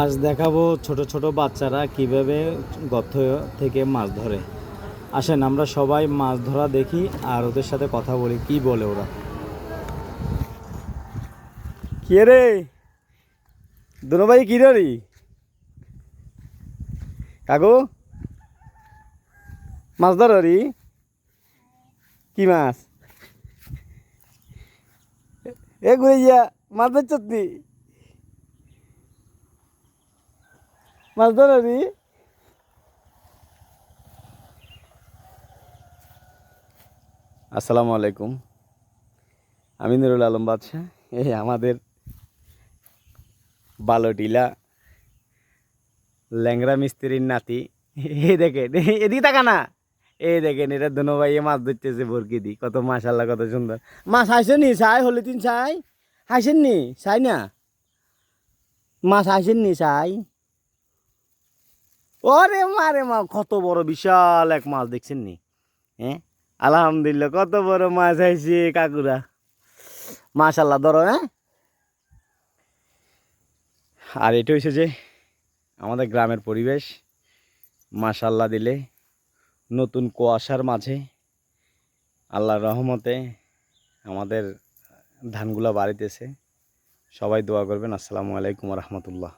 আজ দেখাবো ছোট ছোট বাচ্চারা কিভাবে গর্ত থেকে মাছ ধরে। আসেন আমরা সবাই মাছ ধরা দেখি আর ওদের সাথে কথা বলি কি বলে ওরা। কি রে দুনো ভাই কি রি কাকু মাছ ধর রি কি মাছ এ ঘুরে গিয়া মাছ ধরছ নি মাছ ধর রি। আসসালামু আলাইকুম, আমি নুরুল আলম বাদশা। এই আমাদের বালোটিলা ল্যাংরা মিস্ত্রির নাতি। এই দেখেন এদিকে তাকা না, এই দেখেন এটা দুনো ভাইয়ে মাছ ধরতেছে বরকি দি। কত মাশাআল্লাহ, কত সুন্দর মাছ। হাসেন নি চাই হলে তিন চাই হাসেন নি চাই না মাছ হাসেন নি চাই। ওরে মারে মা, কত বড় বিশাল এক মাছ দেখছেন নি? হ্যাঁ আলহামদুলিল্লাহ, কত বড় মাছ আইছে কাকুরা, মাশাআল্লাহ। ধরো হ্যাঁ। আর এটা হচ্ছে যে আমাদের গ্রামের পরিবেশ, মাশাআল্লাহ দিলে নতুন কুয়াশার মাঝে আল্লাহর রহমতে আমাদের ধানগুলা বাড়িতেছে। সবাই দোয়া করবেন। আসসালামু আলাইকুম ওয়া রাহমাতুল্লাহ।